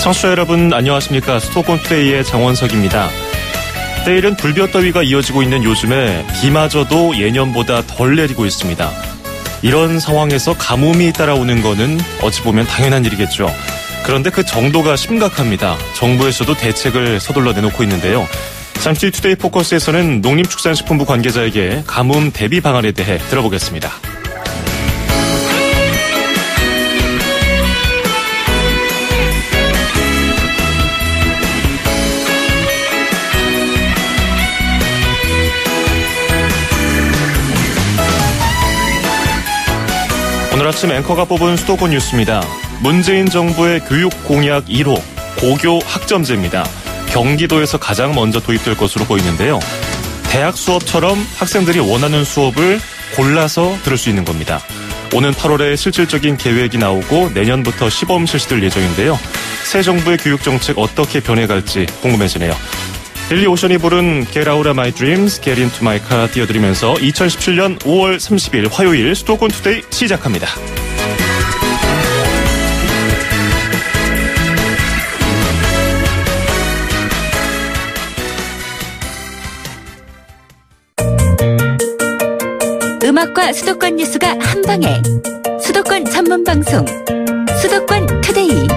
청취자 여러분 안녕하십니까. 수도권 투데이의 장원석입니다. 내일은 불볕더위가 이어지고 있는 요즘에 비마저도 예년보다 덜 내리고 있습니다. 이런 상황에서 가뭄이 따라오는 거는 어찌 보면 당연한 일이겠죠. 그런데 그 정도가 심각합니다. 정부에서도 대책을 서둘러 내놓고 있는데요. 잠시 투데이 포커스에서는 농림축산식품부 관계자에게 가뭄 대비 방안에 대해 들어보겠습니다. 오늘 아침 앵커가 뽑은 수도권 뉴스입니다. 문재인 정부의 교육 공약 1호, 고교 학점제입니다. 경기도에서 가장 먼저 도입될 것으로 보이는데요. 대학 수업처럼 학생들이 원하는 수업을 골라서 들을 수 있는 겁니다. 오는 8월에 실질적인 계획이 나오고 내년부터 시범 실시될 예정인데요. 새 정부의 교육정책 어떻게 변해갈지 궁금해지네요. 릴리 오션이 부른 Get Out of My Dreams, Get Into My Car 띄워드리면서 2017년 5월 30일 화요일 수도권 투데이 시작합니다. 음악과 수도권 뉴스가 한방에 수도권 전문 방송 수도권 투데이.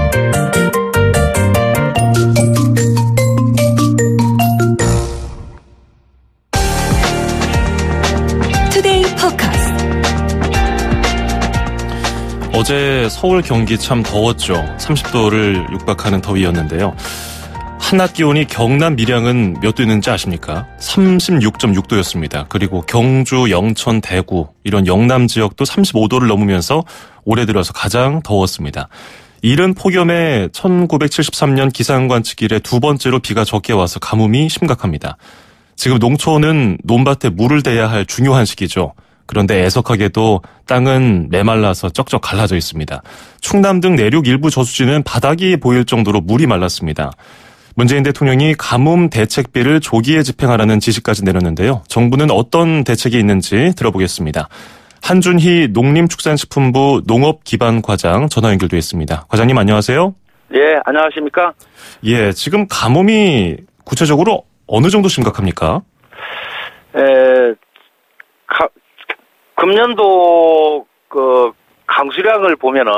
어제 서울 경기 참 더웠죠. 30도를 육박하는 더위였는데요. 한낮 기온이 경남 밀양은 몇 도였는지 아십니까? 36.6도였습니다. 그리고 경주, 영천, 대구 이런 영남 지역도 35도를 넘으면서 올해 들어서 가장 더웠습니다. 이른 폭염에 1973년 기상관측 이래 두 번째로 비가 적게 와서 가뭄이 심각합니다. 지금 농촌은 논밭에 물을 대야 할 중요한 시기죠. 그런데 애석하게도 땅은 메말라서 쩍쩍 갈라져 있습니다. 충남 등 내륙 일부 저수지는 바닥이 보일 정도로 물이 말랐습니다. 문재인 대통령이 가뭄 대책비를 조기에 집행하라는 지시까지 내렸는데요. 정부는 어떤 대책이 있는지 들어보겠습니다. 한준희 농림축산식품부 농업기반과장 전화 연결돼 있습니다. 과장님 안녕하세요. 예, 안녕하십니까? 예, 지금 가뭄이 구체적으로 어느 정도 심각합니까? 금년도 강수량을 보면은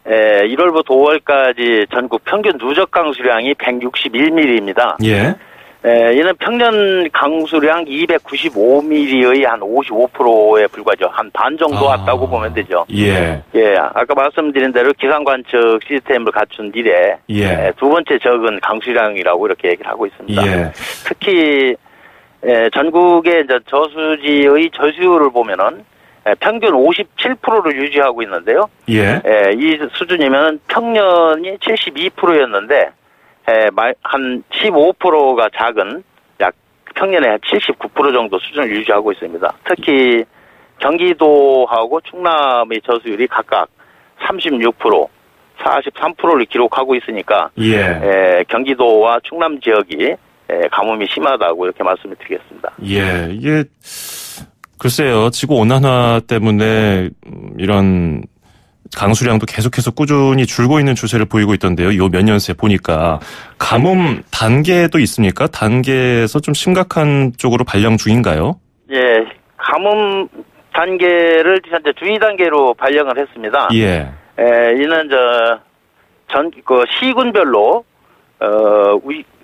1월부터 5월까지 전국 평균 누적 강수량이 161mm입니다. 이는 평년 강수량 295mm의 한 55%에 불과하죠. 한 반 정도 왔다고 보면 되죠. 아까 말씀드린 대로 기상관측 시스템을 갖춘 이래 두 번째 적은 강수량이라고 이렇게 얘기를 하고 있습니다. 특히 전국의 이제 저수지의 저수율을 보면은 평균 57%를 유지하고 있는데요. 이 수준이면 평년이 72%였는데 한 15%가 작은 약 평년에 한 79% 정도 수준을 유지하고 있습니다. 특히 경기도하고 충남의 저수율이 각각 36%, 43%를 기록하고 있으니까 경기도와 충남 지역이 가뭄이 심하다고 이렇게 말씀을 드리겠습니다. 이게 글쎄요. 지구온난화 때문에 이런 강수량도 계속해서 꾸준히 줄고 있는 추세를 보이고 있던데요. 요 몇 년 새 보니까 가뭄 단계도 있습니까? 단계에서 좀 심각한 쪽으로 발령 중인가요? 가뭄 단계를 현재 주의 단계로 발령을 했습니다. 이는 시군별로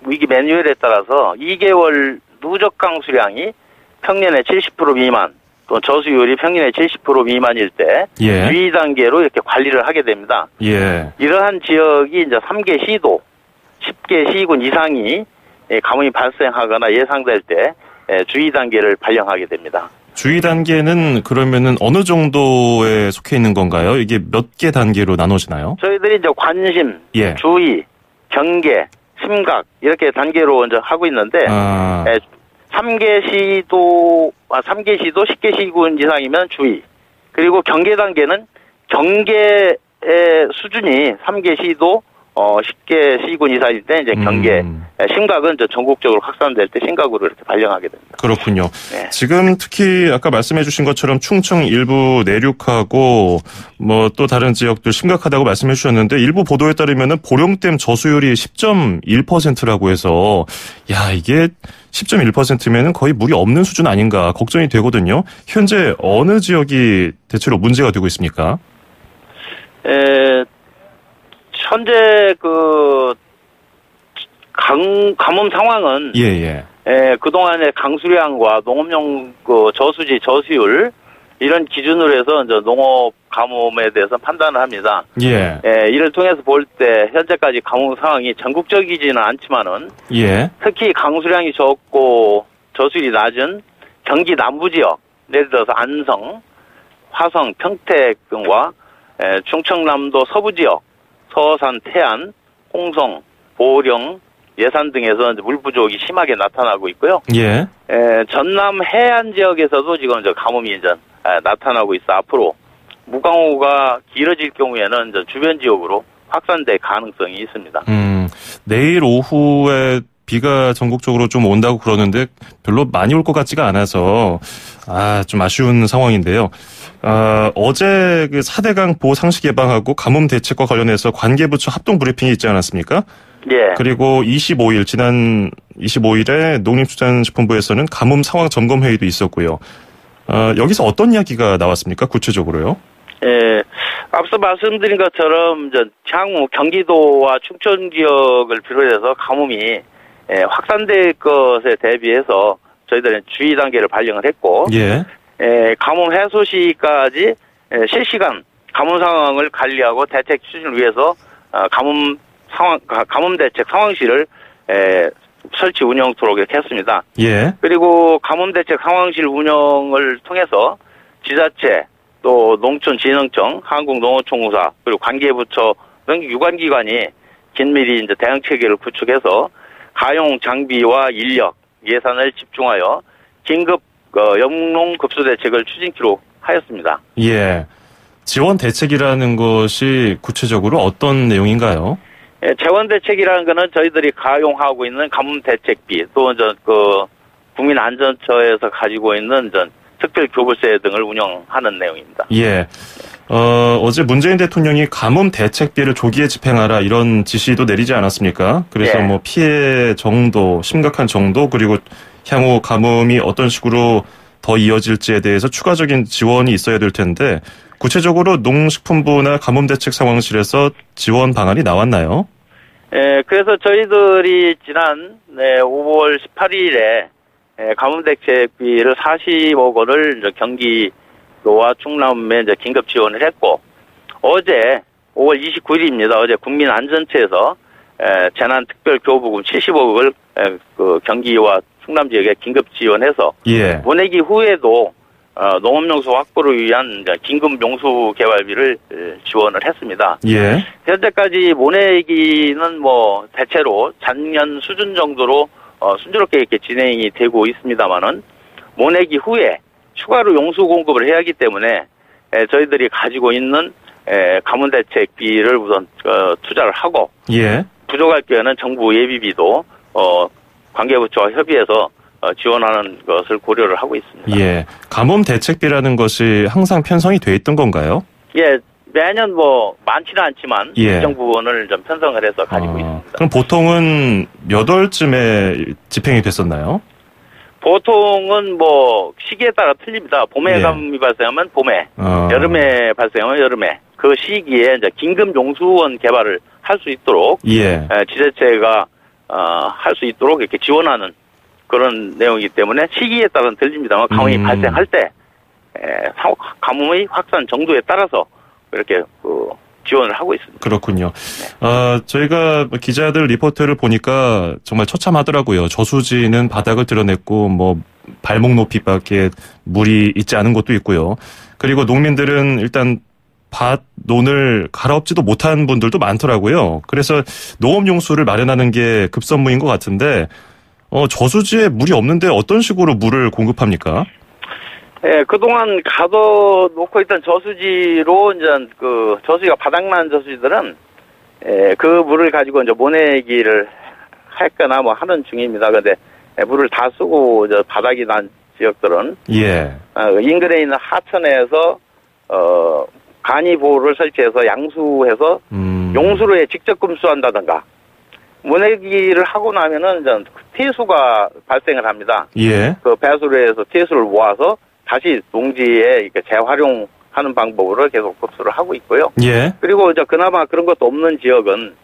위기 매뉴얼에 따라서 2개월 누적 강수량이 평년에 70% 미만, 또 저수율이 평년에 70% 미만일 때 주의 단계로 이렇게 관리를 하게 됩니다. 이러한 지역이 이제 3개 시도, 10개 시군 이상이 가뭄이 발생하거나 예상될 때 주의 단계를 발령하게 됩니다. 주의 단계는 그러면은 어느 정도에 속해 있는 건가요? 이게 몇 개 단계로 나눠지나요? 저희들이 이제 관심, 주의, 경계, 심각 이렇게 단계로 이제 하고 있는데 3개 시도, 10개 시군 이상이면 주의. 그리고 경계 단계는 경계의 수준이 3개 시도, 10개 시군 이상일 때 이제 경계, 심각은 이제 전국적으로 확산될 때 심각으로 이렇게 발령하게 됩니다. 그렇군요. 네. 지금 특히 아까 말씀해 주신 것처럼 충청 일부 내륙하고 뭐 또 다른 지역들 심각하다고 말씀해 주셨는데 일부 보도에 따르면은 보령댐 저수율이 10.1%라고 해서 야, 이게 10.1%면은 거의 물이 없는 수준 아닌가 걱정이 되거든요. 현재 어느 지역이 대체로 문제가 되고 있습니까? 현재 가뭄 상황은 그동안의 강수량과 농업용 저수지 저수율 이런 기준으로 해서 이제 농업 가뭄에 대해서 판단을 합니다. 이를 통해서 볼 때 현재까지 가뭄 상황이 전국적이지는 않지만은 특히 강수량이 적고 저수율이 낮은 경기 남부 지역, 예를 들어서 안성, 화성, 평택 등과 충청남도 서부 지역, 서산, 태안, 홍성, 보령, 예산 등에서 물 부족이 심하게 나타나고 있고요. 전남 해안 지역에서도 지금 이제 가뭄이 이제 나타나고 있어 앞으로 무강우가 길어질 경우에는 이제 주변 지역으로 확산될 가능성이 있습니다. 내일 오후에 비가 전국적으로 좀 온다고 그러는데 별로 많이 올 것 같지가 않아서 좀 아쉬운 상황인데요. 어제 그 4대강 보호 상식 예방하고 가뭄 대책과 관련해서 관계부처 합동 브리핑이 있지 않았습니까? 그리고 25일 지난 25일에 농림수산식품부에서는 가뭄 상황 점검 회의도 있었고요. 여기서 어떤 이야기가 나왔습니까? 구체적으로요? 앞서 말씀드린 것처럼 향후 경기도와 충청 지역을 비롯해서 가뭄이 확산될 것에 대비해서 저희들은 주의 단계를 발령을 했고, 가뭄 해소 시까지 실시간 가뭄 상황을 관리하고 대책 추진을 위해서 가뭄 대책 상황실을 설치 운영토록 이렇게 했습니다. 그리고 가뭄 대책 상황실 운영을 통해서 지자체 또 농촌진흥청, 한국농어총무사 그리고 관계부처 등 유관기관이 긴밀히 이제 대응 체계를 구축해서 가용 장비와 인력, 예산을 집중하여 긴급 영농 급수 대책을 추진키로 하였습니다. 지원 대책이라는 것이 구체적으로 어떤 내용인가요? 재원 대책이라는 것은 저희들이 가용하고 있는 가뭄 대책비 또 국민안전처에서 가지고 있는 특별교부세 등을 운영하는 내용입니다. 어제 문재인 대통령이 가뭄 대책비를 조기에 집행하라 이런 지시도 내리지 않았습니까? 그래서 뭐 피해 정도, 심각한 정도 그리고 향후 가뭄이 어떤 식으로 더 이어질지에 대해서 추가적인 지원이 있어야 될 텐데 구체적으로 농식품부나 가뭄 대책 상황실에서 지원 방안이 나왔나요? 그래서 저희들이 지난 5월 18일에 가뭄 대책비를 40억 원을 경기도와 충남에 이제 긴급 지원을 했고 어제 5월 29일입니다. 어제 국민안전처에서 재난특별교부금 70억을 경기와 충남 지역에 긴급 지원해서 모내기 후에도 농업용수 확보를 위한 긴급 용수 개발비를 지원을 했습니다. 현재까지 모내기는 뭐 대체로 작년 수준 정도로 순조롭게 이렇게 진행이 되고 있습니다만은 모내기 후에 추가로 용수 공급을 해야 하기 때문에 저희들이 가지고 있는 가뭄 대책비를 우선 투자를 하고 부족할 경우에는 정부 예비비도 관계부처와 협의해서 지원하는 것을 고려를 하고 있습니다. 가뭄 대책비라는 것이 항상 편성이 돼 있던 건가요? 매년 뭐 많지는 않지만 일정 부분을 좀 편성을 해서 가지고 있습니다. 그럼 보통은 몇 월쯤에 집행이 됐었나요? 보통은 뭐 시기에 따라 틀립니다. 봄에 가뭄이 발생하면 봄에, 여름에 발생하면 여름에 그 시기에 이제 긴급 용수원 개발을 할 수 있도록 지자체가 할 수 있도록 이렇게 지원하는 그런 내용이기 때문에 시기에 따라는 틀립니다만 가뭄이 발생할 때 가뭄의 확산 정도에 따라서 이렇게 지원을 하고 있습니다. 그렇군요. 저희가 기자들 리포트를 보니까 정말 처참하더라고요. 저수지는 바닥을 드러냈고 뭐 발목 높이밖에 물이 있지 않은 곳도 있고요. 그리고 농민들은 일단 논을 갈아엎지도 못한 분들도 많더라고요. 그래서 농업용수를 마련하는 게 급선무인 것 같은데 저수지에 물이 없는데 어떤 식으로 물을 공급합니까? 그동안 가둬놓고 있던 저수지로 이제 저수지가 바닥난 저수지들은 그 물을 가지고 이제 모내기를 했거나 뭐 하는 중입니다. 근데 물을 다 쓰고 저 바닥이 난 지역들은 인근에 있는 하천에서 간이보호를 설치해서 양수해서 용수로에 직접 금수한다든가 모내기를 하고 나면은 퇴수가 발생을 합니다. 그 배수로에서 퇴수를 모아서 다시 농지에 이렇게 재활용하는 방법으로 계속 흡수를 하고 있고요. 그리고 이제 그나마 그런 것도 없는 지역은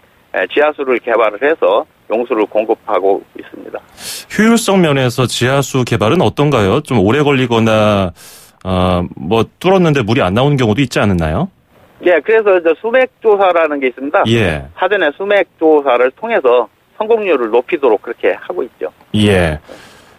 지하수를 개발을 해서 용수를 공급하고 있습니다. 효율성 면에서 지하수 개발은 어떤가요? 좀 오래 걸리거나 뭐 뚫었는데 물이 안 나오는 경우도 있지 않았나요? 그래서 이제 수맥 조사라는 게 있습니다. 사전에 수맥 조사를 통해서 성공률을 높이도록 그렇게 하고 있죠.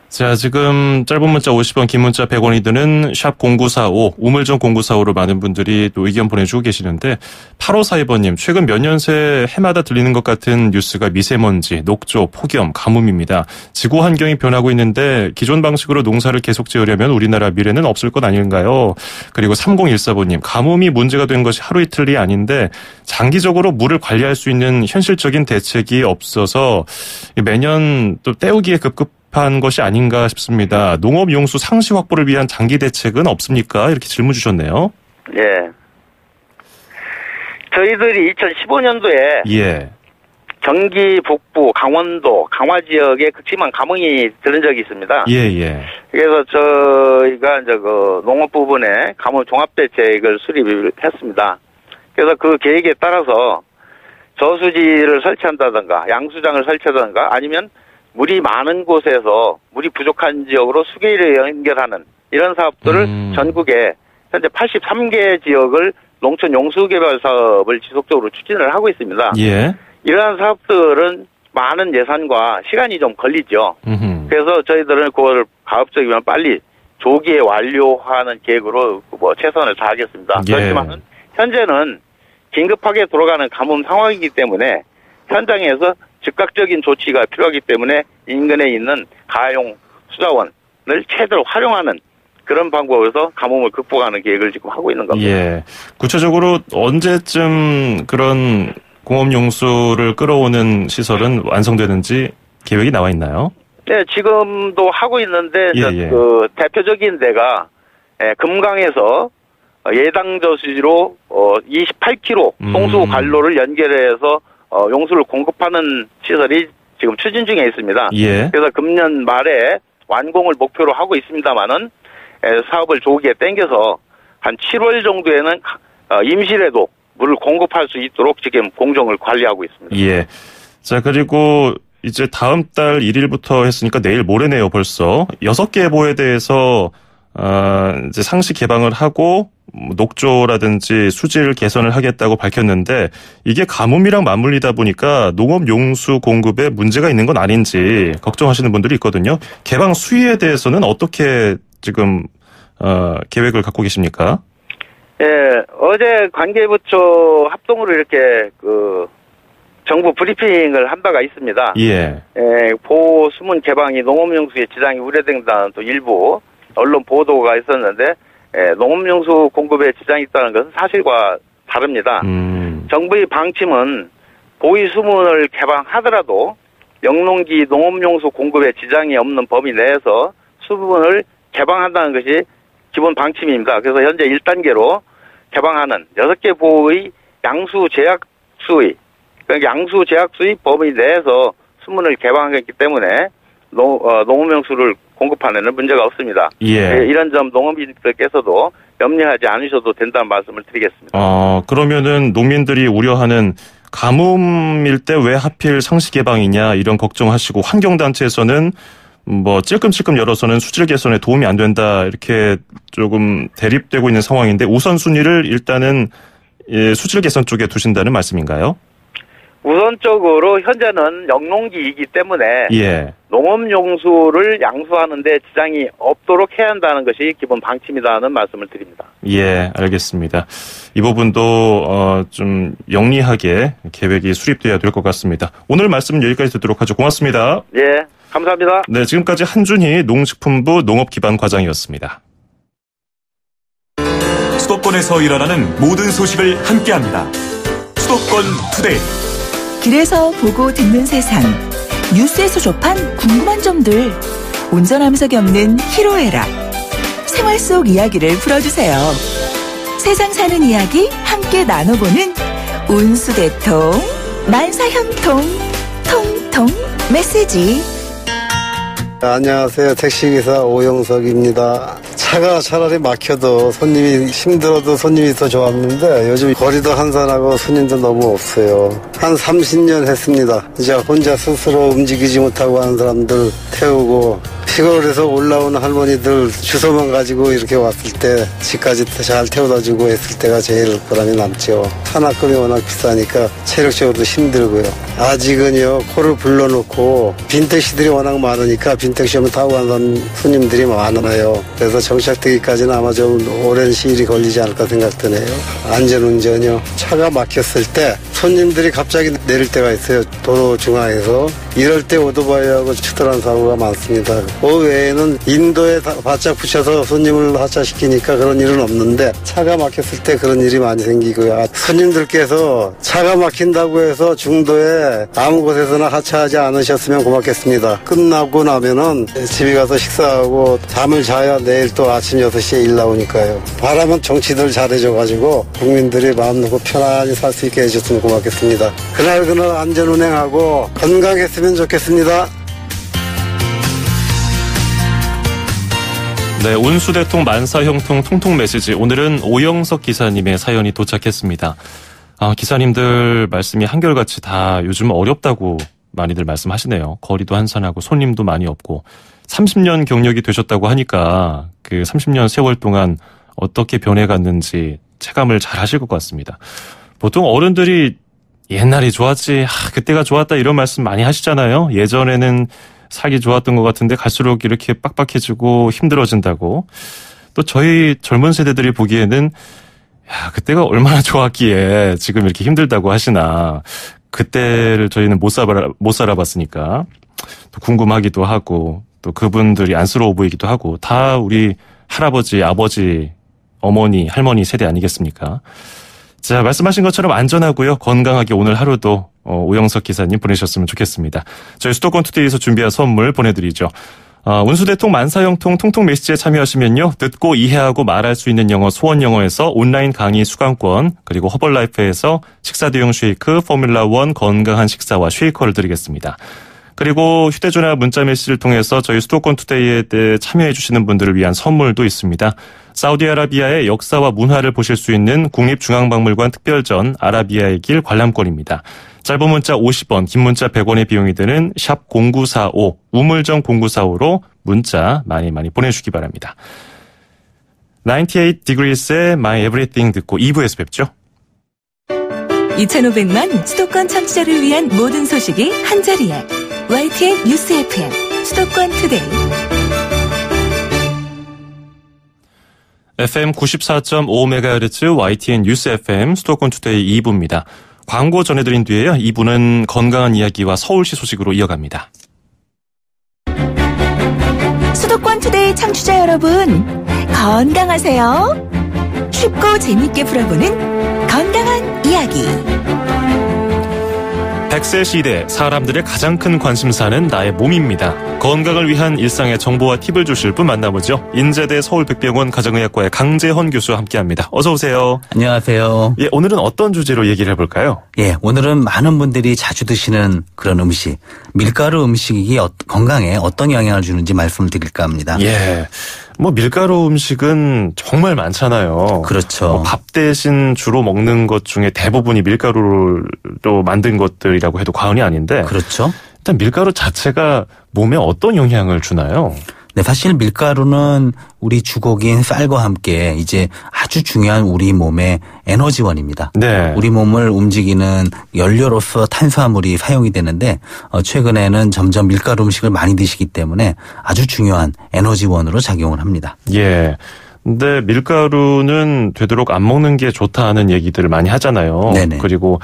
자, 지금 짧은 문자 50원, 긴 문자 100원이 드는 샵 0945, 우물정 0945로 많은 분들이 또 의견 보내주고 계시는데 8542번님, 최근 몇 년 새 해마다 들리는 것 같은 뉴스가 미세먼지, 녹조, 폭염, 가뭄입니다. 지구 환경이 변하고 있는데 기존 방식으로 농사를 계속 지으려면 우리나라 미래는 없을 것 아닌가요? 그리고 3014번님, 가뭄이 문제가 된 것이 하루 이틀이 아닌데 장기적으로 물을 관리할 수 있는 현실적인 대책이 없어서 매년 또 때우기에 급급한 것이 아닌가 싶습니다. 농업용수 상시 확보를 위한 장기 대책은 없습니까? 이렇게 질문 주셨네요. 저희들이 2015년도에 경기 북부, 강원도, 강화 지역에 극심한 가뭄이 들은 적이 있습니다. 그래서 저희가 이제 그 농업 부분에 가뭄 종합대책을 수립을 했습니다. 그래서 그 계획에 따라서 저수지를 설치한다든가 양수장을 설치한다든가 아니면 물이 많은 곳에서 물이 부족한 지역으로 수계를 연결하는 이런 사업들을 전국에 현재 83개 지역을 농촌 용수개발 사업을 지속적으로 추진을 하고 있습니다. 이러한 사업들은 많은 예산과 시간이 좀 걸리죠. 그래서 저희들은 그걸 가급적이면 빨리 조기에 완료하는 계획으로 뭐 최선을 다하겠습니다. 그렇지만 현재는 긴급하게 돌아가는 가뭄 상황이기 때문에 현장에서 즉각적인 조치가 필요하기 때문에 인근에 있는 가용 수자원을 최대로 활용하는 그런 방법에서 가뭄을 극복하는 계획을 지금 하고 있는 겁니다. 구체적으로 언제쯤 그런 공업용수를 끌어오는 시설은 완성되는지 계획이 나와 있나요? 지금도 하고 있는데 그 대표적인 데가 금강에서 예당 저수지로 28km 송수 관로를 연결해서 용수를 공급하는 시설이 지금 추진 중에 있습니다. 그래서 금년 말에 완공을 목표로 하고 있습니다만은 사업을 조기에 당겨서 한 7월 정도에는 임시라도 물을 공급할 수 있도록 지금 공정을 관리하고 있습니다. 자, 그리고 이제 다음 달 1일부터 했으니까 내일 모레네요, 벌써. 6개 보에 대해서 이제 상시 개방을 하고 녹조라든지 수질 개선을 하겠다고 밝혔는데 이게 가뭄이랑 맞물리다 보니까 농업 용수 공급에 문제가 있는 건 아닌지 걱정하시는 분들이 있거든요. 개방 수위에 대해서는 어떻게 지금 계획을 갖고 계십니까? 어제 관계부처 합동으로 이렇게 그 정부 브리핑을 한 바가 있습니다. 보호 수문 개방이 농업용수에 지장이 우려된다는 또 일부 언론 보도가 있었는데 농업용수 공급에 지장이 있다는 것은 사실과 다릅니다. 정부의 방침은 보위 수문을 개방하더라도 영농기 농업용수 공급에 지장이 없는 범위 내에서 수문을 개방한다는 것이 기본 방침입니다. 그래서 현재 1단계로 개방하는 6개 보의 양수 제약수의 그러니까 양수 제약수의 범위 내에서 수문을 개방했기 때문에 농업용수를 공급하는 데는 문제가 없습니다. 이런 점 농업인들께서도 염려하지 않으셔도 된다는 말씀을 드리겠습니다. 그러면은 농민들이 우려하는 가뭄일 때 왜 하필 상시 개방이냐 이런 걱정하시고 환경단체에서는 뭐 찔끔찔끔 열어서는 수질 개선에 도움이 안 된다 이렇게 조금 대립되고 있는 상황인데 우선순위를 일단은 수질 개선 쪽에 두신다는 말씀인가요? 우선적으로 현재는 영농기이기 때문에 농업용수를 양수하는 데 지장이 없도록 해야 한다는 것이 기본 방침이라는 말씀을 드립니다. 알겠습니다. 이 부분도 좀 영리하게 계획이 수립돼야 될 것 같습니다. 오늘 말씀은 여기까지 듣도록 하죠. 고맙습니다. 감사합니다. 네, 지금까지 한준희 농식품부 농업기반과장이었습니다. 수도권에서 일어나는 모든 소식을 함께합니다. 수도권 투데이. 길에서 보고 듣는 세상, 뉴스에서 접한 궁금한 점들, 운전하면서 겪는 희로애락, 생활 속 이야기를 풀어주세요. 세상 사는 이야기 함께 나눠보는 운수대통, 만사형통, 통통 메시지. 안녕하세요. 택시기사 오영석입니다. 차가 차라리 막혀도 손님이 힘들어도 손님이 더 좋았는데 요즘 거리도 한산하고 손님도 너무 없어요. 한 30년 했습니다. 이제 혼자 스스로 움직이지 못하고 하는 사람들 태우고 시골에서 올라오는 할머니들 주소만 가지고 이렇게 왔을 때 집까지 잘 태워다주고 했을 때가 제일 보람이 남죠. 산악금이 워낙 비싸니까 체력적으로도 힘들고요. 아직은요, 코를 불러놓고 빈택시들이 워낙 많으니까 빈택시만 타고 가는 손님들이 많아요. 그래서 정착되기까지는 아마 좀 오랜 시일이 걸리지 않을까 생각되네요. 안전운전요. 차가 막혔을 때 손님들이 갑자기 내릴 때가 있어요. 도로 중앙에서. 이럴 때 오토바이하고 추돌한 사고가 많습니다. 그 외에는 인도에 바짝 붙여서 손님을 하차시키니까 그런 일은 없는데 차가 막혔을 때 그런 일이 많이 생기고요. 손님들께서 차가 막힌다고 해서 중도에 아무 곳에서나 하차하지 않으셨으면 고맙겠습니다. 끝나고 나면은 집에 가서 식사하고 잠을 자야 내일 또 아침 6시에 일 나오니까요. 바라면 정치들 잘해줘가지고 국민들이 마음 놓고 편안히 살 수 있게 해줬으면 고맙겠습니다. 그날 안전운행하고 건강했으면 좋겠습니다. 네, 운수대통 만사형통 통통 메시지. 오늘은 오영석 기사님의 사연이 도착했습니다. 기사님들 말씀이 한결같이 다 요즘 어렵다고 많이들 말씀하시네요. 거리도 한산하고 손님도 많이 없고 30년 경력이 되셨다고 하니까 그 30년 세월 동안 어떻게 변해갔는지 체감을 잘 하실 것 같습니다. 보통 어른들이 옛날이 좋았지, 그때가 좋았다 이런 말씀 많이 하시잖아요. 예전에는 살기 좋았던 것 같은데 갈수록 이렇게 빡빡해지고 힘들어진다고. 또 저희 젊은 세대들이 보기에는 그때가 얼마나 좋았기에 지금 이렇게 힘들다고 하시나. 그때를 저희는 못 살아봤으니까 또 궁금하기도 하고 또 그분들이 안쓰러워 보이기도 하고 다 우리 할아버지, 아버지, 어머니, 할머니 세대 아니겠습니까? 자, 말씀하신 것처럼 안전하고요. 건강하게 오늘 하루도 오영석 기사님 보내셨으면 좋겠습니다. 저희 수도권 투데이에서 준비한 선물 보내드리죠. 운수대통 만사형통 통통 메시지에 참여하시면요. 듣고 이해하고 말할 수 있는 영어 수원영어에서 온라인 강의 수강권, 그리고 허벌라이프에서 식사 대용 쉐이크 포뮬라1 건강한 식사와 쉐이커를 드리겠습니다. 그리고 휴대전화 문자 메시지를 통해서 저희 수도권 투데이에 참여해 주시는 분들을 위한 선물도 있습니다. 사우디아라비아의 역사와 문화를 보실 수 있는 국립중앙박물관 특별전 아라비아의 길 관람권입니다. 짧은 문자 50원, 긴 문자 100원의 비용이 드는 샵 0945, 우물정 0945로 문자 많이 보내주시기 바랍니다. 98 Degrees의 My Everything 듣고 2부에서 뵙죠. 2,500만 수도권 청취자를 위한 모든 소식이 한자리에 YTN 뉴스 FM 수도권 투데이. FM 94.5MHz YTN 뉴스 FM 수도권 투데이 2부입니다. 광고 전해드린 뒤에요. 2부는 건강한 이야기와 서울시 소식으로 이어갑니다. 수도권 투데이 청취자 여러분, 건강하세요. 쉽고 재밌게 풀어보는 건강한 이야기. 100세 시대 사람들의 가장 큰 관심사는 나의 몸입니다. 건강을 위한 일상의 정보와 팁을 주실 분 만나보죠. 인제대 서울백병원 가정의학과의 강재헌 교수와 함께합니다. 어서 오세요. 안녕하세요. 예, 오늘은 어떤 주제로 얘기를 해볼까요? 예, 오늘은 많은 분들이 자주 드시는 그런 음식, 밀가루 음식이 건강에 어떤 영향을 주는지 말씀을 드릴까 합니다. 예. 밀가루 음식은 정말 많잖아요. 그렇죠. 밥 대신 주로 먹는 것 중에 대부분이 밀가루로 만든 것들이라고 해도 과언이 아닌데. 그렇죠. 일단 밀가루 자체가 몸에 어떤 영향을 주나요? 네, 사실 밀가루는 우리 주곡인 쌀과 함께 이제 아주 중요한 우리 몸의 에너지원입니다. 네. 우리 몸을 움직이는 연료로서 탄수화물이 사용이 되는데 최근에는 점점 밀가루 음식을 많이 드시기 때문에 아주 중요한 에너지원으로 작용을 합니다. 예. 근데 밀가루는 되도록 안 먹는 게 좋다는 얘기들을 많이 하잖아요. 네네. 그리고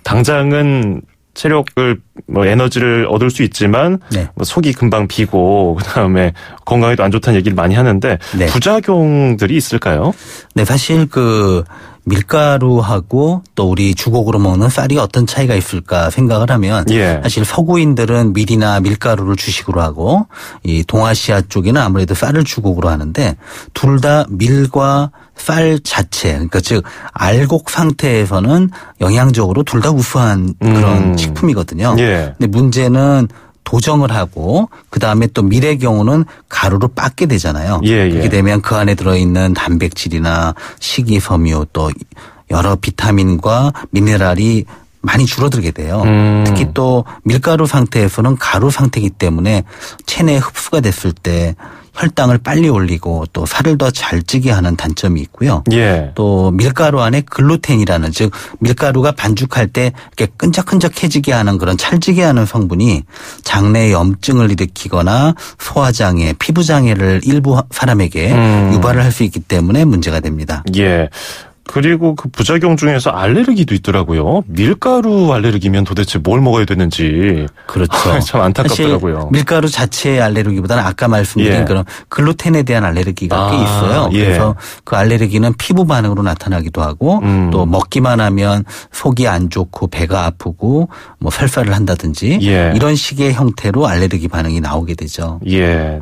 당장은 체력을 에너지를 얻을 수 있지만 네. 속이 금방 비고 그다음에 건강에도 안 좋다는 얘기를 많이 하는데 네. 부작용들이 있을까요? 네, 사실 밀가루하고 또 우리 주곡으로 먹는 쌀이 어떤 차이가 있을까 생각을 하면 사실 서구인들은 밀이나 밀가루를 주식으로 하고 이 동아시아 쪽에는 아무래도 쌀을 주곡으로 하는데 둘 다 밀과 쌀 자체, 그러니까 즉 알곡 상태에서는 영양적으로 둘 다 우수한 그런 식품이거든요. 근데 문제는 도정을 하고 그다음에 또 밀의 경우는 가루로 빻게 되잖아요. 그렇게 되면 그 안에 들어있는 단백질이나 식이섬유 또 여러 비타민과 미네랄이 많이 줄어들게 돼요. 특히 또 밀가루 상태에서는 가루 상태이기 때문에 체내에 흡수가 됐을 때 혈당을 빨리 올리고 또 살을 더 잘 찌게 하는 단점이 있고요. 또 밀가루 안에 글루텐이라는 즉 밀가루가 반죽할 때 이렇게 끈적끈적해지게 하는 그런 찰지게 하는 성분이 장내 염증을 일으키거나 소화장애, 피부장애를 일부 사람에게 유발을 할 수 있기 때문에 문제가 됩니다. 그리고 그 부작용 중에서 알레르기도 있더라고요. 밀가루 알레르기면 도대체 뭘 먹어야 되는지. 그렇죠. 참 안타깝더라고요. 사실 밀가루 자체의 알레르기보다는 아까 말씀드린 그런 글루텐에 대한 알레르기가 꽤 있어요. 그래서 그 알레르기는 피부 반응으로 나타나기도 하고 또 먹기만 하면 속이 안 좋고 배가 아프고 뭐 설사를 한다든지 이런 식의 형태로 알레르기 반응이 나오게 되죠.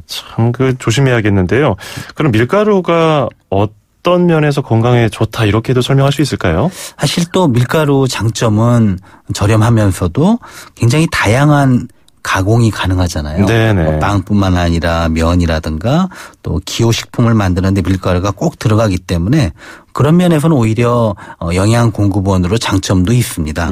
참 조심해야겠는데요. 그럼 밀가루가 어떤 면에서 건강에 좋다 이렇게도 설명할 수 있을까요? 사실 또 밀가루 장점은 저렴하면서도 굉장히 다양한 가공이 가능하잖아요. 뭐 빵뿐만 아니라 면이라든가 또 기호식품을 만드는데 밀가루가 꼭 들어가기 때문에 그런 면에서는 오히려 영양 공급원으로 장점도 있습니다.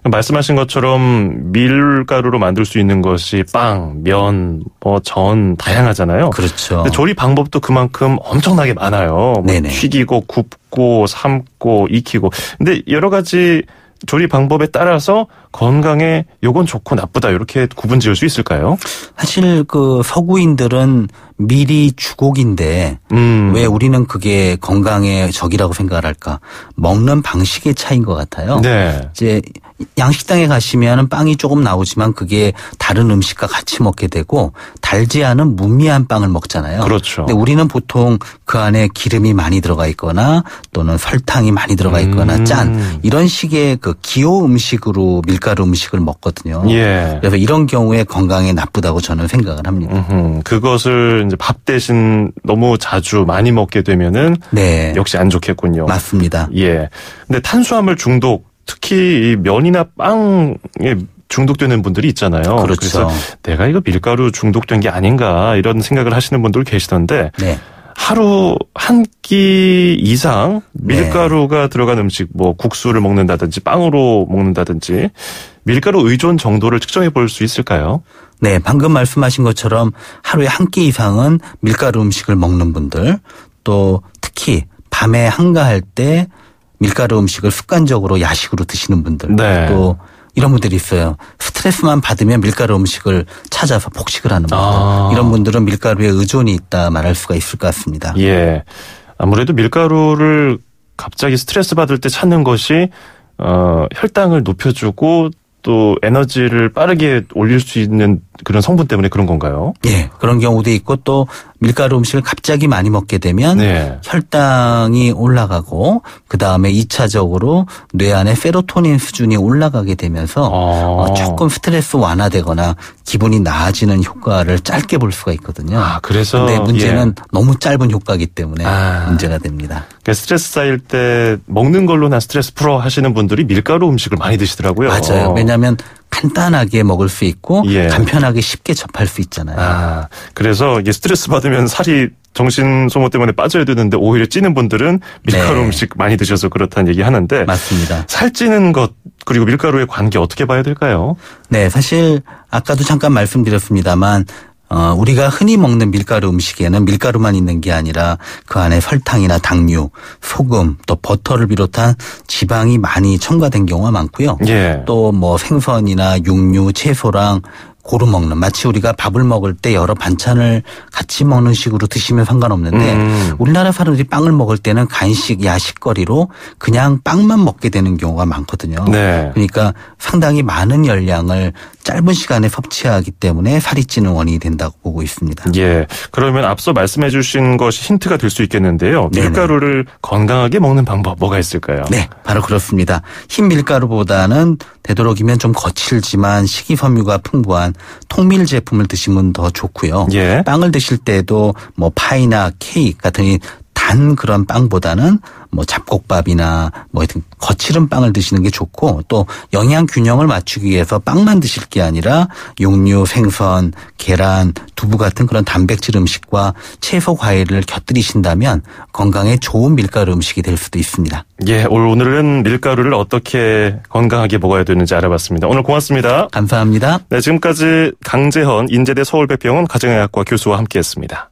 말씀하신 것처럼 밀가루로 만들 수 있는 것이 빵, 면, 전 다양하잖아요. 그렇죠. 근데 조리 방법도 그만큼 엄청나게 많아요. 튀기고 굽고 삶고 익히고. 근데 여러 가지 조리 방법에 따라서 건강에 요건 좋고 나쁘다 이렇게 구분 지을 수 있을까요? 사실 그 서구인들은 밀이 주곡인데 왜 우리는 그게 건강의 적이라고 생각을 할까? 먹는 방식의 차이인 것 같아요. 이제 양식당에 가시면 빵이 조금 나오지만 그게 다른 음식과 같이 먹게 되고 달지 않은 무미한 빵을 먹잖아요. 그렇죠. 근데 우리는 보통 그 안에 기름이 많이 들어가 있거나 또는 설탕이 많이 들어가 있거나 짠 이런 식의 그 기호 음식으로 밀가루 음식을 먹거든요. 그래서 이런 경우에 건강에 나쁘다고 저는 생각을 합니다. 그것을 이제 밥 대신 너무 자주 많이 먹게 되면은 역시 안 좋겠군요. 맞습니다. 근데 탄수화물 중독 특히 이 면이나 빵에 중독되는 분들이 있잖아요. 그래서 내가 이거 밀가루 중독된 게 아닌가 이런 생각을 하시는 분들 계시던데 하루 한 끼 이상 밀가루가 들어간 음식 뭐 국수를 먹는다든지 빵으로 먹는다든지 밀가루 의존 정도를 측정해 볼 수 있을까요? 방금 말씀하신 것처럼 하루에 한 끼 이상은 밀가루 음식을 먹는 분들 또 특히 밤에 한가할 때 밀가루 음식을 습관적으로 야식으로 드시는 분들 또 이런 분들이 있어요. 스트레스만 받으면 밀가루 음식을 찾아서 폭식을 하는 분들. 이런 분들은 밀가루에 의존이 있다 말할 수가 있을 것 같습니다. 아무래도 밀가루를 갑자기 스트레스 받을 때 찾는 것이 혈당을 높여주고 또 에너지를 빠르게 올릴 수 있는 그런 성분 때문에 그런 건가요? 그런 경우도 있고 또 밀가루 음식을 갑자기 많이 먹게 되면 혈당이 올라가고 그다음에 2차적으로 뇌 안에 세로토닌 수준이 올라가게 되면서 조금 스트레스 완화되거나 기분이 나아지는 효과를 짧게 볼 수가 있거든요. 그래서 근데 문제는 너무 짧은 효과이기 때문에 문제가 됩니다. 그러니까 스트레스 쌓일 때 먹는 걸로 나 스트레스 풀어 하시는 분들이 밀가루 음식을 많이 드시더라고요. 맞아요. 왜냐하면 간단하게 먹을 수 있고 간편하게 쉽게 접할 수 있잖아요. 그래서 이게 스트레스 받으면 살이 정신 소모 때문에 빠져야 되는데 오히려 찌는 분들은 밀가루 음식 많이 드셔서 그렇다는 얘기 하는데 맞습니다. 살찌는 것 그리고 밀가루의 관계 어떻게 봐야 될까요? 사실 아까도 잠깐 말씀드렸습니다만 우리가 흔히 먹는 밀가루 음식에는 밀가루만 있는 게 아니라 그 안에 설탕이나 당류, 소금, 또 버터를 비롯한 지방이 많이 첨가된 경우가 많고요. 또 뭐 생선이나 육류, 채소랑 고루 먹는, 마치 우리가 밥을 먹을 때 여러 반찬을 같이 먹는 식으로 드시면 상관없는데 우리나라 사람들이 빵을 먹을 때는 간식, 야식거리로 그냥 빵만 먹게 되는 경우가 많거든요. 네. 그러니까 상당히 많은 열량을 짧은 시간에 섭취하기 때문에 살이 찌는 원인이 된다고 보고 있습니다. 예. 그러면 앞서 말씀해 주신 것이 힌트가 될 수 있겠는데요. 밀가루를 건강하게 먹는 방법 뭐가 있을까요? 네, 바로 그렇습니다. 흰 밀가루보다는 되도록이면 좀 거칠지만 식이섬유가 풍부한 통밀 제품을 드시면 더 좋고요. 예. 빵을 드실 때도 뭐 파이나 케이크 같은 단 그런 빵보다는 뭐 잡곡밥이나 뭐 하여튼 거칠은 빵을 드시는 게 좋고, 또 영양 균형을 맞추기 위해서 빵만 드실 게 아니라 육류, 생선, 계란, 두부 같은 그런 단백질 음식과 채소, 과일을 곁들이신다면 건강에 좋은 밀가루 음식이 될 수도 있습니다. 예, 오늘은 밀가루를 어떻게 건강하게 먹어야 되는지 알아봤습니다. 오늘 고맙습니다. 감사합니다. 네, 지금까지 강재헌 인제대 서울백병원 가정의학과 교수와 함께했습니다.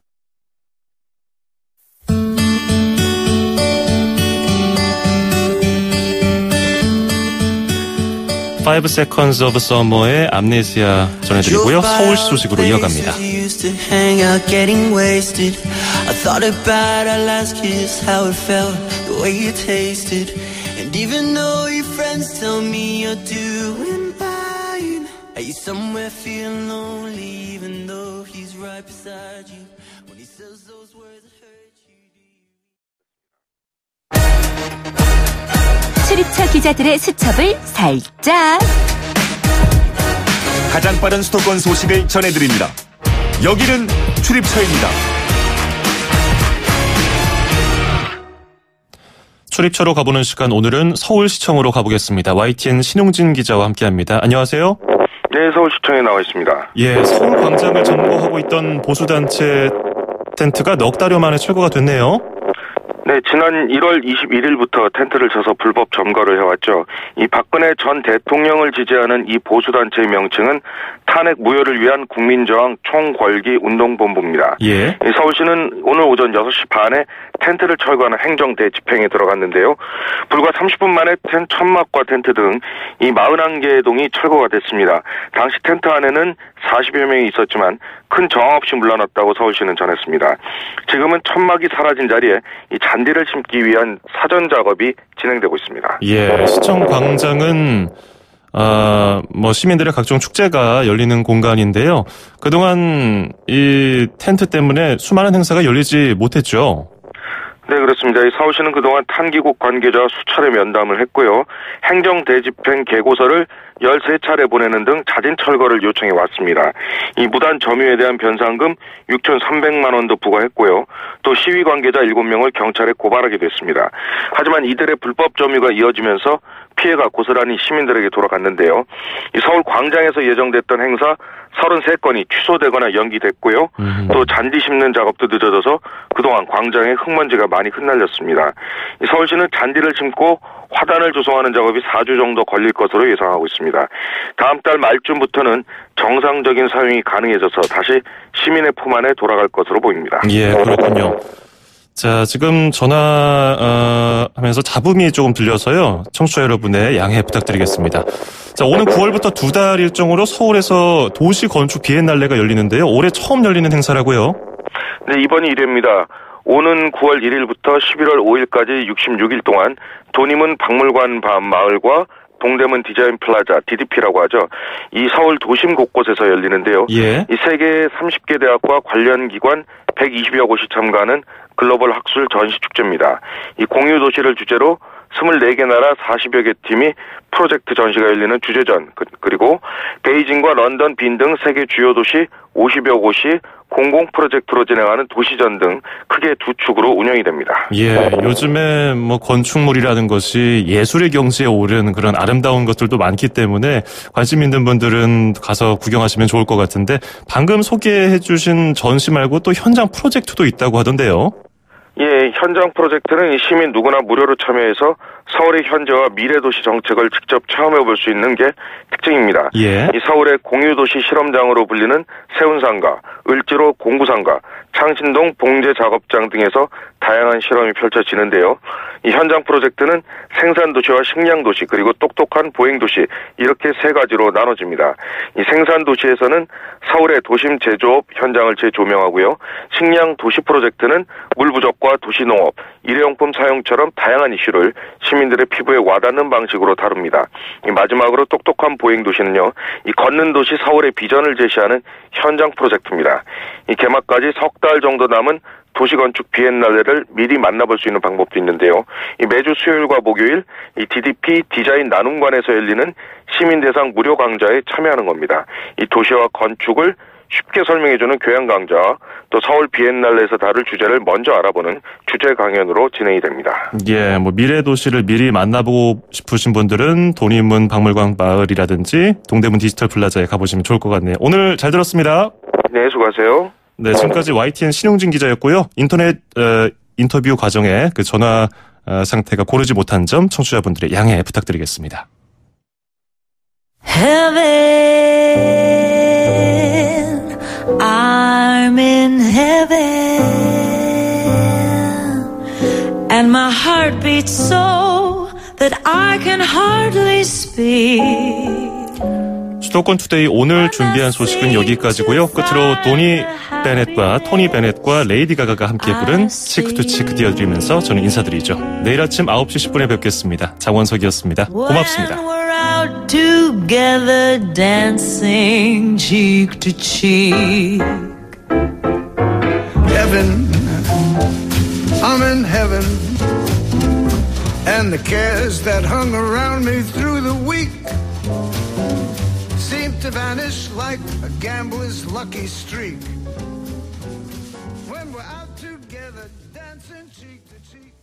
5 Seconds of Summer의 암네시아 전해드리고요. 서울시 소식으로 이어갑니다. 출입처 기자들의 수첩을 살짝. 가장 빠른 수도권 소식을 전해드립니다. 여기는 출입처입니다. 출입처로 가보는 시간, 오늘은 서울시청으로 가보겠습니다. YTN 신용진 기자와 함께합니다. 안녕하세요. 네, 서울시청에 나와 있습니다. 예, 서울광장을 점거하고 있던 보수단체 텐트가 넉 달여 만에 철거가 됐네요. 네, 지난 1월 21일부터 텐트를 쳐서 불법 점거를 해왔죠. 이 박근혜 전 대통령을 지지하는 이 보수단체의 명칭은 탄핵 무효를 위한 국민저항 총궐기 운동본부입니다. 예. 서울시는 오늘 오전 6시 반에 텐트를 철거하는 행정 대집행에 들어갔는데요. 불과 30분 만에 천막과 텐트 등 이 41개의 동이 철거가 됐습니다. 당시 텐트 안에는 40여 명이 있었지만 큰 저항 없이 물러났다고 서울시는 전했습니다. 지금은 천막이 사라진 자리에 이 잔디를 심기 위한 사전 작업이 진행되고 있습니다. 예, 시청 광장은 시민들의 각종 축제가 열리는 공간인데요. 그동안 이 텐트 때문에 수많은 행사가 열리지 못했죠. 네, 그렇습니다. 서울시는 그동안 탄기국 관계자와 수차례 면담을 했고요. 행정 대집행 계고서를 13차례 보내는 등 자진 철거를 요청해 왔습니다. 이 무단 점유에 대한 변상금 6,300만 원도 부과했고요. 또 시위 관계자 7명을 경찰에 고발하게 됐습니다. 하지만 이들의 불법 점유가 이어지면서 피해가 고스란히 시민들에게 돌아갔는데요. 이 서울 광장에서 예정됐던 행사 33건이 취소되거나 연기됐고요. 또 잔디 심는 작업도 늦어져서 그동안 광장에 흙먼지가 많이 흩날렸습니다. 서울시는 잔디를 심고 화단을 조성하는 작업이 4주 정도 걸릴 것으로 예상하고 있습니다. 다음 달 말쯤부터는 정상적인 사용이 가능해져서 다시 시민의 품 안에 돌아갈 것으로 보입니다. 예, 그렇군요. 자, 지금 전화하면서 잡음이 조금 들려서요. 청취자 여러분의 양해 부탁드리겠습니다. 자, 오는 9월부터 2달 일정으로 서울에서 도시 건축 비엔날레가 열리는데요. 올해 처음 열리는 행사라고요? 네, 이번이 1회입니다. 오는 9월 1일부터 11월 5일까지 66일 동안 도림은 박물관 마을과 동대문 디자인 플라자, DDP라고 하죠. 이 서울 도심 곳곳에서 열리는데요. 예. 이 세계 30개 대학과 관련 기관 120여 곳이 참가하는 글로벌 학술 전시축제입니다. 이 공유 도시를 주제로 24개 나라 40여 개 팀이 프로젝트 전시가 열리는 주제전, 그리고 베이징과 런던, 빈 등 세계 주요 도시 50여 곳이 공공 프로젝트로 진행하는 도시전 등 크게 두 축으로 운영이 됩니다. 예, 요즘에 건축물이라는 것이 예술의 경지에 오른 그런 아름다운 것들도 많기 때문에 관심 있는 분들은 가서 구경하시면 좋을 것 같은데, 방금 소개해 주신 전시 말고 또 현장 프로젝트도 있다고 하던데요. 예, 현장 프로젝트는 시민 누구나 무료로 참여해서 서울의 현재와 미래도시 정책을 직접 체험해볼 수 있는 게 특징입니다. 예. 이 서울의 공유도시 실험장으로 불리는 세운상가, 을지로 공구상가, 창신동 봉제작업장 등에서 다양한 실험이 펼쳐지는데요. 이 현장 프로젝트는 생산도시와 식량도시 그리고 똑똑한 보행도시 이렇게 세 가지로 나눠집니다. 이 생산도시에서는 서울의 도심 제조업 현장을 재조명하고요. 식량도시 프로젝트는 물 부족과 도시농업, 일회용품 사용처럼 다양한 이슈를 시민들의 피부에 와닿는 방식으로 다룹니다. 이 마지막으로 똑똑한 보행도시는요. 이 걷는 도시 서울의 비전을 제시하는 현장 프로젝트입니다. 이 개막까지 석 달 정도 남은 도시건축 비엔날레를 미리 만나볼 수 있는 방법도 있는데요. 이 매주 수요일과 목요일 이 DDP 디자인 나눔관에서 열리는 시민 대상 무료 강좌에 참여하는 겁니다. 이 도시와 건축을 쉽게 설명해주는 교양 강좌, 또 서울 비엔날레에서 다룰 주제를 먼저 알아보는 주제 강연으로 진행이 됩니다. 예, 미래 도시를 미리 만나보고 싶으신 분들은 돈인문 박물관 마을이라든지 동대문 디지털 플라자에 가보시면 좋을 것 같네요. 오늘 잘 들었습니다. 네, 수고하세요. 네, 지금까지 YTN 신용진 기자였고요. 인터넷 인터뷰 과정에 그 전화 상태가 고르지 못한 점 청취자분들의 양해 부탁드리겠습니다. Heaven, I'm in heaven, and my heart beats so that I can hardly speak. 수도권 투데이 오늘 준비한 소식은 여기까지고요. 끝으로 토니 베넷과 레이디 가가가 함께 부른 치크 투 치크 띄워드리면서 저는 인사드리죠. 내일 아침 9시 10분에 뵙겠습니다. 장원석이었습니다. 고맙습니다. Together dancing cheek to cheek. Heaven, I'm in heaven, and the cares that hung around me through the week seem to vanish like a gambler's lucky streak when we're out together dancing cheek to cheek.